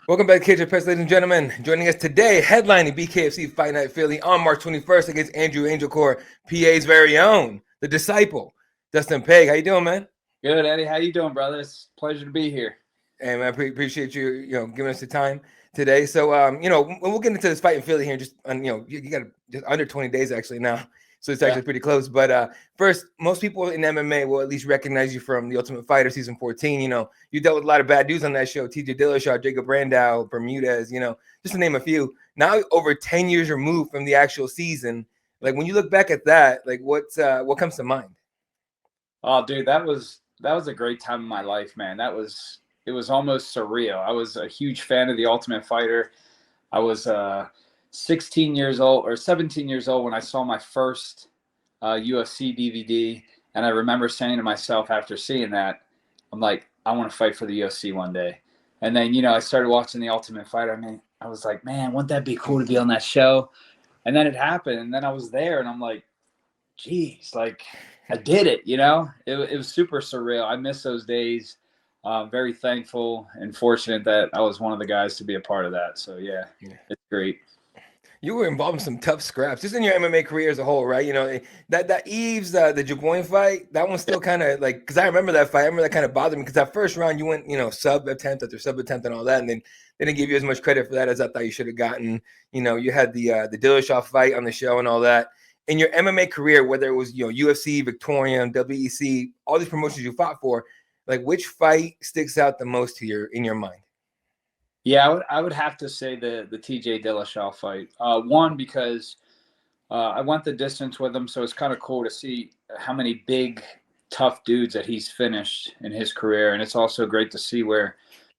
Welcome back to KJ Press, ladies and gentlemen. Joining us today, headlining BKFC Fight Night Philly on March 21st against Andrew Angelcor, PA's very own, the disciple, Dustin Pague. How you doing, man? Good, Eddie. How you doing, brother? It's a pleasure to be here. Hey, man, appreciate you, giving us the time today. So, we'll get into this fight in Philly here. You got just under 20 days actually now, so it's actually pretty close. But first, most people in MMA will at least recognize you from The Ultimate Fighter season 14. You dealt with a lot of bad dudes on that show: T.J. Dillashaw, Jacob Randall, Bermudez. Just to name a few. Now, over 10 years removed from the actual season, like when you look back at that, like what comes to mind? Oh, dude, that was a great time in my life, man. It was almost surreal. I was a huge fan of The Ultimate Fighter. I was 16 years old or 17 years old when I saw my first UFC DVD. And I remember saying to myself after seeing that, I'm like, I want to fight for the UFC one day. And then, I started watching The Ultimate Fighter. I mean, I was like, man, wouldn't that be cool to be on that show? And then it happened. And then I was there and I'm like, geez, like I did it, It was super surreal. I miss those days. Very thankful and fortunate that I was one of the guys to be a part of that. So yeah. It's great. You were involved in some tough scraps, just in your MMA career as a whole, right? That Eves, the Jagoin fight, that one's still kind of like, because I remember that fight. I remember that kind of bothered me because that first round you went, sub attempt after sub attempt and all that, and then they didn't give you as much credit for that as I thought you should have gotten. You had the Dillashaw fight on the show and all that. In your MMA career, whether it was UFC, Victorian, WEC, all these promotions you fought for, like which fight sticks out the most in your mind? Yeah, I would have to say the TJ Dillashaw fight. One, because I went the distance with him, so it's kind of cool to see how many big, tough dudes that he's finished in his career, and it's also great to see where,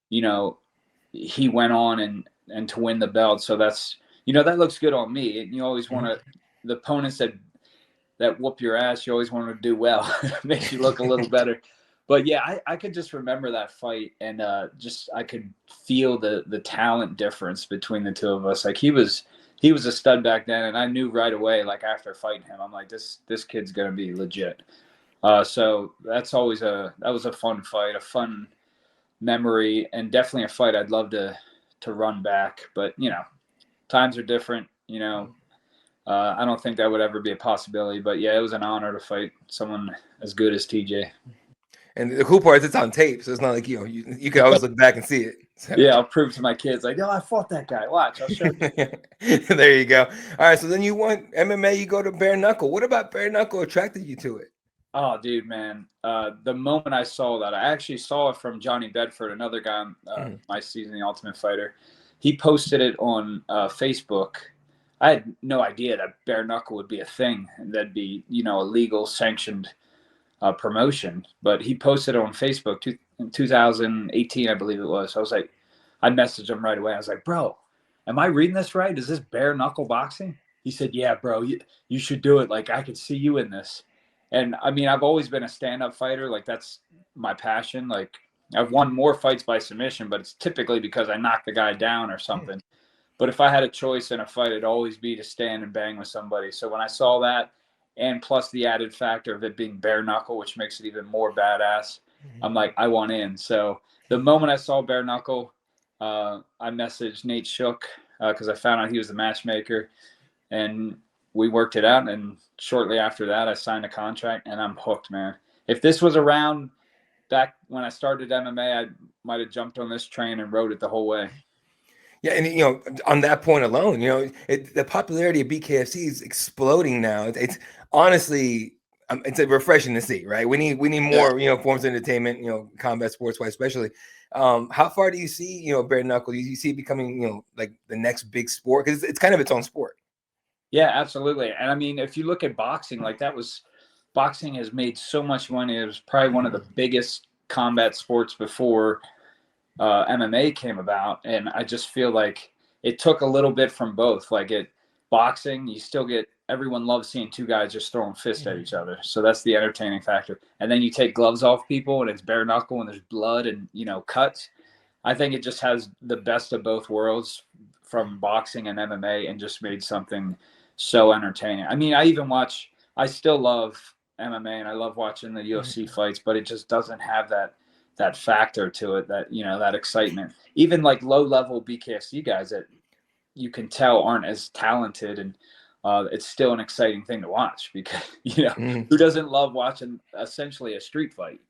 he went on and to win the belt. So that's that looks good on me. And you always want to the opponents that whoop your ass. You always want to do well. It makes you look a little better. But yeah, I could just remember that fight and I could feel the talent difference between the two of us. Like he was a stud back then, and I knew right away, like after fighting him, I'm like, this kid's gonna be legit. So that was a fun fight, a fun memory, and definitely a fight I'd love to run back. But times are different. I don't think that would ever be a possibility. But yeah, it was an honor to fight someone as good as TJ. And the cool part is it's on tape, so it's not like you can always look back and see it. So. Yeah, I'll prove to my kids, like, I fought that guy. Watch, I'll show you. There you go. All right, so then you want MMA, you go to bare knuckle. What about bare knuckle attracted you to it? Oh, dude, man. The moment I saw that, I actually saw it from Johnny Bedford, another guy on my season, The Ultimate Fighter. He posted it on Facebook. I had no idea that bare knuckle would be a thing and that'd be, a legal sanctioned promotion. But he posted it on Facebook in 2018, I believe it was. So I was like, I messaged him right away. I was like, bro, am I reading this right? Is this bare knuckle boxing? He said, yeah, bro, you should do it. Like, I could see you in this. And I mean, I've always been a stand-up fighter. Like, that's my passion. Like, I've won more fights by submission, but it's typically because I knocked the guy down or something. But if I had a choice in a fight, it'd always be to stand and bang with somebody. So when I saw that, and plus the added factor of it being bare knuckle, which makes it even more badass, I'm like, I want in. So the moment I saw bare knuckle, I messaged Nate Shook because I found out he was the matchmaker, and we worked it out. And shortly after that, I signed a contract, and I'm hooked, man. If this was around back when I started MMA, I might have jumped on this train and rode it the whole way. Yeah, and on that point alone, the popularity of BKFC is exploding now. It's honestly, it's refreshing to see, right? We need more, forms of entertainment, combat sports wise, especially. How far do you see, bare knuckle? Do you see it becoming, like the next big sport? Because it's kind of its own sport. Yeah, absolutely. And I mean, if you look at boxing, like boxing has made so much money. It was probably one of the biggest combat sports before MMA came about, and I just feel like it took a little bit from both. Like boxing, you still get, everyone loves seeing two guys just throwing fists at each other, so that's the entertaining factor. And then you take gloves off people, and it's bare knuckle, and there's blood and cuts. I think it just has the best of both worlds from boxing and MMA, and just made something so entertaining. I mean, I still love MMA, and I love watching the UFC fights, but it just doesn't have that that factor to it, that, you know, that excitement. Even like low level BKFC guys that you can tell aren't as talented, and it's still an exciting thing to watch because, you know, who doesn't love watching essentially a street fight?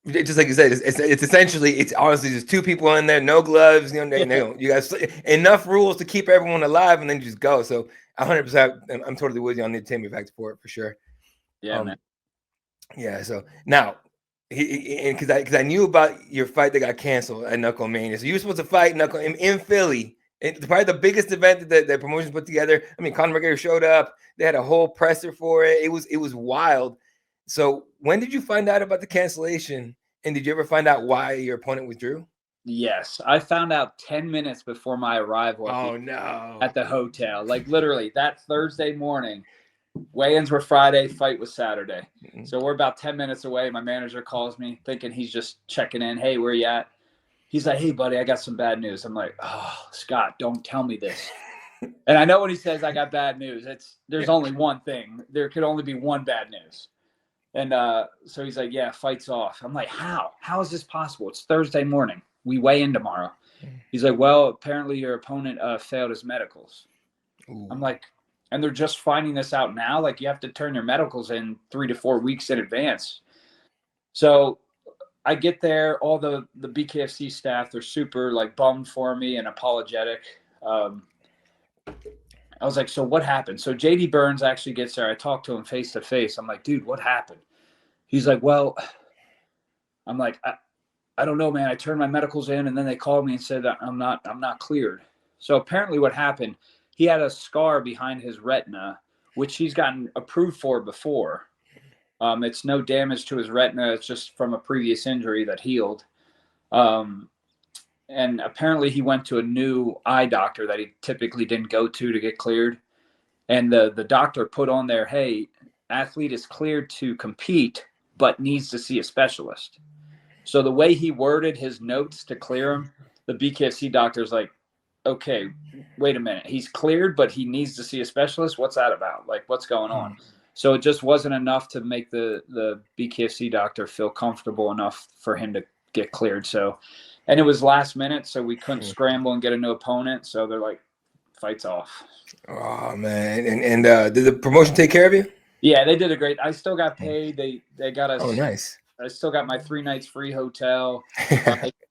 Just like you said, it's essentially, it's honestly just two people in there, no gloves, you know, you guys enough rules to keep everyone alive, and then you just go. So 100%, I'm totally with you on the entertainment factor for sure. Yeah, man. Yeah. So now, because I knew about your fight that got canceled at Knuckle Mania. So you were supposed to fight Knuckle in Philly. It's probably the biggest event that the promotions put together. I mean, Conor McGregor showed up. They had a whole presser for it. It was wild. So when did you find out about the cancellation? And did you ever find out why your opponent withdrew? Yes, I found out 10 minutes before my arrival at the hotel. Like literally that Thursday morning, weigh-ins were Friday, fight was Saturday. So we're about 10 minutes away. My manager calls me thinking he's just checking in. Hey, where you at? He's like, hey, buddy, I got some bad news. I'm like, oh, Scott, don't tell me this. And I know when he says I got bad news, there's only one thing. There could only be one bad news. And so he's like, yeah, fight's off. I'm like, how? How is this possible? It's Thursday morning. We weigh in tomorrow. He's like, well, apparently your opponent failed his medicals. Ooh. I'm like, and they're just finding this out now? Like, you have to turn your medicals in 3 to 4 weeks in advance. So I get there, all the BKFC staff, they're super like bummed for me and apologetic. I was like, so what happened? So JD Burns actually gets there. I talked to him face to face. I'm like, dude, what happened? He's like, well, I'm like, I don't know, man. I turned my medicals in, and then they called me and said that I'm not cleared. So apparently what happened, he had a scar behind his retina, which he's gotten approved for before. It's no damage to his retina. It's just from a previous injury that healed. And apparently he went to a new eye doctor that he typically didn't go to get cleared. And the doctor put on there, hey, athlete is cleared to compete, but needs to see a specialist. So the way he worded his notes to clear him, the BKFC doctor's like, okay, wait a minute. He's cleared, but he needs to see a specialist. What's that about? Like, what's going on? So it just wasn't enough to make the BKFC doctor feel comfortable enough for him to get cleared. So, and it was last minute, so we couldn't scramble and get a new opponent. So they're like, fight's off. Oh man. And did the promotion take care of you? Yeah, they did a great. I still got paid. They got us. Oh, nice. I still got my 3 nights free hotel.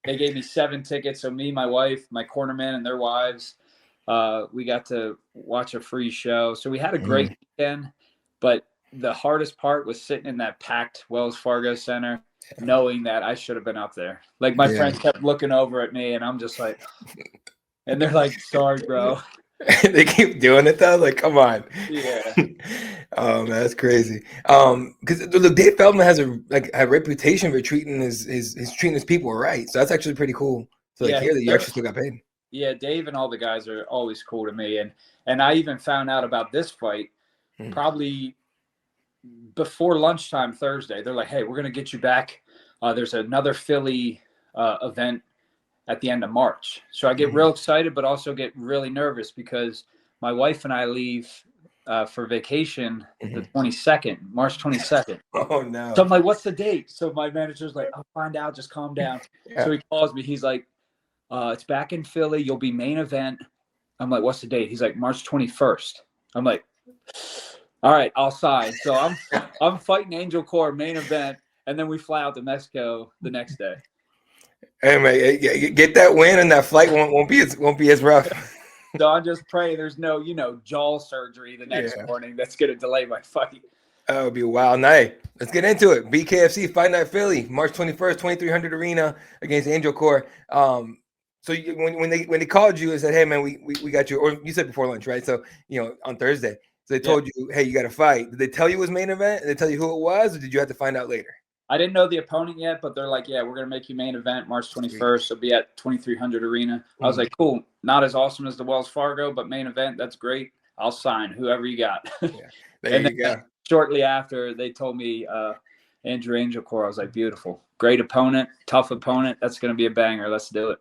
They gave me 7 tickets. So me, my wife, my cornerman, and their wives, we got to watch a free show. So we had a great weekend. But the hardest part was sitting in that packed Wells Fargo Center, knowing that I should have been up there. Like my friends kept looking over at me, and I'm just like, and they're like, sorry, bro. They keep doing it though. Like, come on. Yeah. Oh man, that's crazy. Because look, Dave Feldman has a reputation for treating his people right. So that's actually pretty cool. So hear that you actually still got paid. Yeah, Dave and all the guys are always cool to me, and I even found out about this fight probably before lunchtime Thursday. They're like, hey, we're gonna get you back. There's another Philly event at the end of March. So I get real excited, but also get really nervous because my wife and I leave for vacation the 22nd, March 22nd. Oh, no. So I'm like, what's the date? So my manager's like, I'll find out. Just calm down. Yeah. So he calls me. He's like, it's back in Philly. You'll be main event. I'm like, what's the date? He's like, March 21st. I'm like, all right, I'll sign. So I'm fighting Angelcor main event, and then we fly out to Mexico the next day. Hey man, get that win, and that flight won't be as rough. So I'm just praying there's no jaw surgery the next morning that's gonna delay my fight. That would be a wild night. Let's get into it. BKFC Fight Night Philly, March 21st, 2300 Arena against Angelcor. So when they called you and said, hey man, we got you, or you said before lunch, right? So on Thursday, so they told you, hey, you got to fight. Did they tell you it was main event? Did they tell you who it was, or did you have to find out later? I didn't know the opponent yet, but they're like, yeah, we're going to make you main event March 21st. So be at 2300 Arena. I was like, cool. Not as awesome as the Wells Fargo, but main event. That's great. I'll sign whoever you got. There you go. Shortly after, they told me Andrew Angelcor. I was like, beautiful. Great opponent. Tough opponent. That's going to be a banger. Let's do it.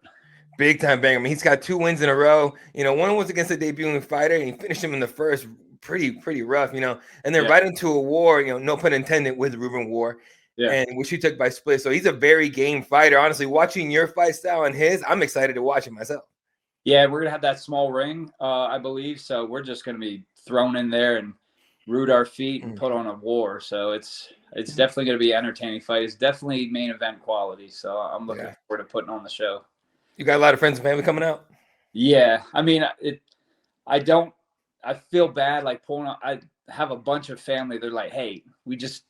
Big time banger. I mean, he's got 2 wins in a row. One was against a debuting fighter, and he finished him in the first pretty rough, and then right into a war, no pun intended, with Ruben War. and which you took by split. So he's a very game fighter. Honestly, watching your fight style and his, I'm excited to watch it myself. Yeah, we're gonna have that small ring, I believe. So we're just gonna be thrown in there and root our feet and put on a war. So it's definitely gonna be an entertaining fight. It's definitely main event quality. So I'm looking forward to putting on the show. You got a lot of friends and family coming out? Yeah, I mean, I feel bad like pulling out. I have a bunch of family. They're like, hey, we just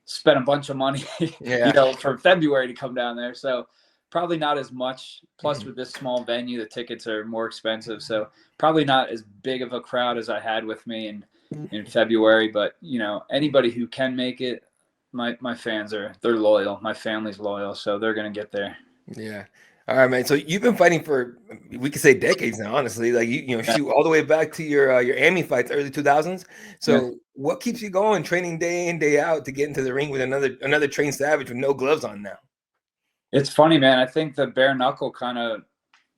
spent a bunch of money, for February to come down there. So probably not as much. Plus, with this small venue, the tickets are more expensive. So probably not as big of a crowd as I had with me in February. But, anybody who can make it, my fans they're loyal. My family's loyal. So they're going to get there. Yeah. All right, man. So you've been fighting for, we could say, decades now, honestly. Like shoot all the way back to your Ami fights, early 2000s. So what keeps you going, training day in, day out to get into the ring with another trained savage with no gloves on now? It's funny, man. I think the bare knuckle kind of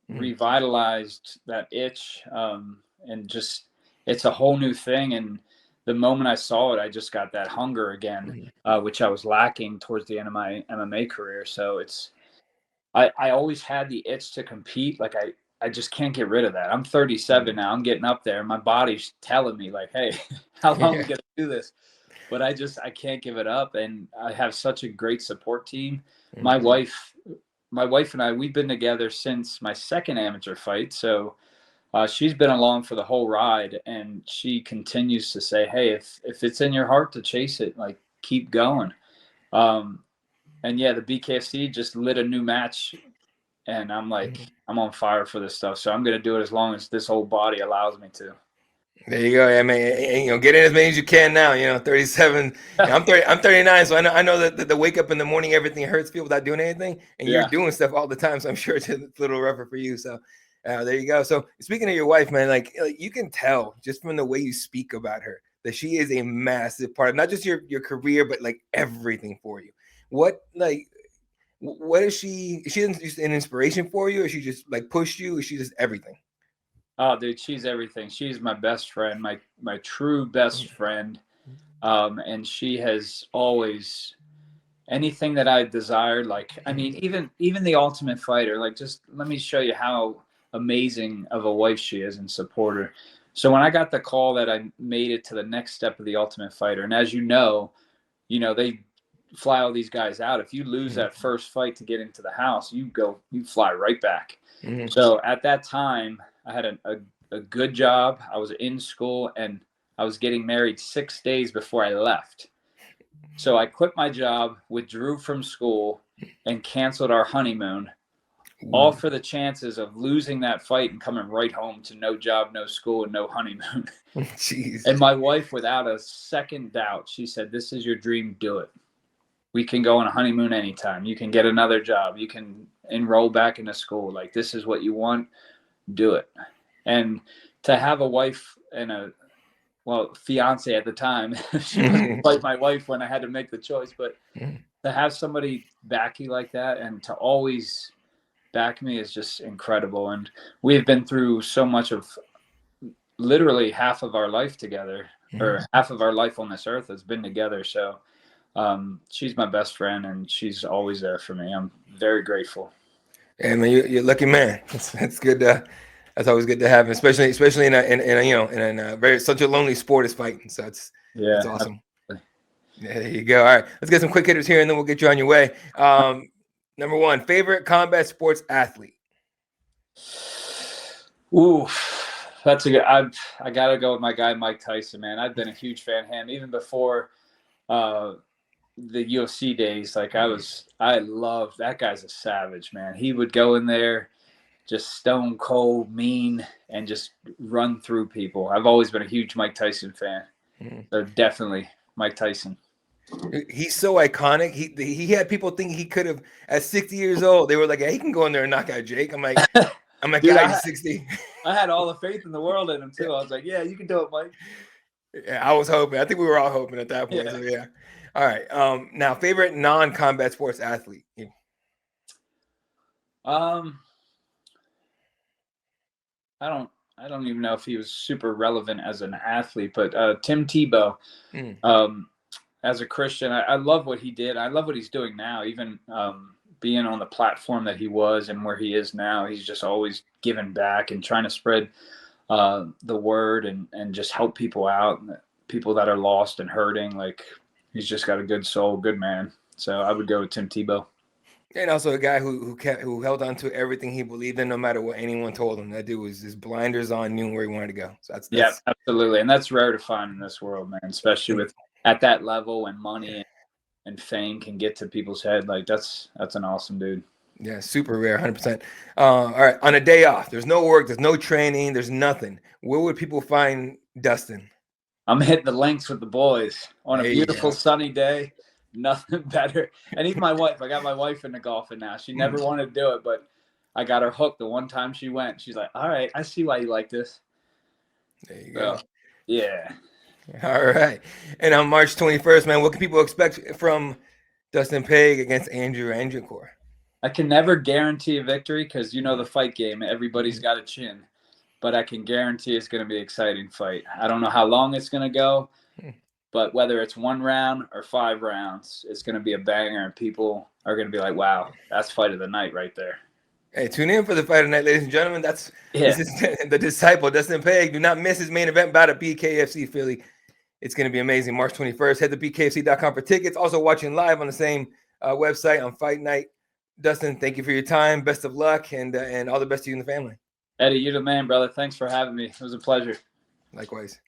revitalized that itch, and just it's a whole new thing. And the moment I saw it, I just got that hunger again, which I was lacking towards the end of my MMA career. So I always had the itch to compete. Like I just can't get rid of that. I'm 37 now. I'm getting up there. My body's telling me like, hey, how long are we gonna do this? But I can't give it up. And I have such a great support team. My wife and I, we've been together since my second amateur fight. So she's been along for the whole ride, and she continues to say, hey, if it's in your heart to chase it, like keep going. And yeah, the BKFC just lit a new match, and I'm like, I'm on fire for this stuff. So I'm going to do it as long as this whole body allows me to. There you go. I mean, get in as many as you can now. 37. I'm 39, so I know that the wake up in the morning, everything hurts people without doing anything, and you're doing stuff all the time. So I'm sure it's a little rougher for you. So there you go. So speaking of your wife, man, like you can tell just from the way you speak about her that she is a massive part of not just your career, but like everything for you. What is she? Is she just an inspiration for you, or she just like pushed you? Or is she just everything? Oh, dude, she's everything. She's my best friend, my true best friend. And she has always anything that I desired. Like, I mean, even the Ultimate Fighter. Like, just let me show you how amazing of a wife she is and supporter. So when I got the call that I made it to the next step of the Ultimate Fighter, and as you know, they fly all these guys out. If you lose that first fight to get into the house, you fly right back. So at that time, I had a good job. I was in school, and I was getting married 6 days before I left. So I quit my job, withdrew from school, and canceled our honeymoon, all for the chances of losing that fight and coming right home to no job, no school, and no honeymoon. Jeez. And my wife, without a second doubt, she said, this is your dream, do it. We can go on a honeymoon anytime. You can get another job. You can enroll back into school. Like, this is what you want, do it. And to have a wife and fiance at the time, she wasn't quite my wife when I had to make the choice, but to have somebody back you like that and to always back me is just incredible. And we've been through so much of literally half of our life together, or half of our life on this earth has been together. So she's my best friend, and she's always there for me. I'm very grateful. Yeah, man, you're a lucky man. That's good. That's always good to have, especially in a very such a lonely sport as fighting. So it's awesome. Absolutely. Yeah, there you go. All right, let's get some quick hitters here, and then we'll get you on your way. Number one, favorite combat sports athlete. Ooh, that's a good. I gotta go with my guy Mike Tyson, man. I've been a huge fan of him even before the UFC days. Like I love that guy's a savage, man. He would go in there just stone cold, mean, and just run through people. I've always been a huge Mike Tyson fan. So definitely Mike Tyson. He's so iconic. He had people thinking he could have at 60 years old. They were like, hey, he can go in there and knock out Jake. I'm like, Dude, guys, 60. I had all the faith in the world in him too. I was like, yeah, you can do it, Mike. Yeah, I was hoping. I think we were all hoping at that point. Yeah. So yeah. All right. Now, favorite non-combat sports athlete. I don't even know if he was super relevant as an athlete, but Tim Tebow. as a Christian, I love what he did. I love what he's doing now, even being on the platform that he was and where he is now. He's just always giving back and trying to spread the word and just help people out, people that are lost and hurting. Like, he's just got a good soul, good man. So I would go with Tim Tebow. And also a guy who held on to everything he believed in, no matter what anyone told him. That dude was his blinders on, knew where he wanted to go. So that's yeah, absolutely. And that's rare to find in this world, man, especially with at that level when money and fame can get to people's head. Like, that's an awesome dude. Yeah, super rare, 100%. All right, on a day off, there's no work, there's no training, there's nothing. Where would people find Dustin? I'm hitting the links with the boys on a beautiful sunny day. Nothing better. And even my wife. I got my wife into golfing now. She never wanted to do it, but I got her hooked the one time she went. She's like, all right, I see why you like this. There you go. Yeah. All right. And on March 21st, man, what can people expect from Dustin Pague against Andrew Angelcor? I can never guarantee a victory because, you know, the fight game, everybody's got a chin. But I can guarantee it's going to be an exciting fight. I don't know how long it's going to go, but whether it's 1 round or 5 rounds, it's going to be a banger, and people are going to be like, wow, that's fight of the night right there. Hey, tune in for the fight tonight, ladies and gentlemen. This is the disciple, Dustin Pague. Do not miss his main event bout at BKFC Philly. It's going to be amazing. March 21st. Head to BKFC.com for tickets. Also watching live on the same website on Fight Night. Dustin, thank you for your time. Best of luck, and all the best to you and the family. Eddie, you're the man, brother. Thanks for having me. It was a pleasure. Likewise.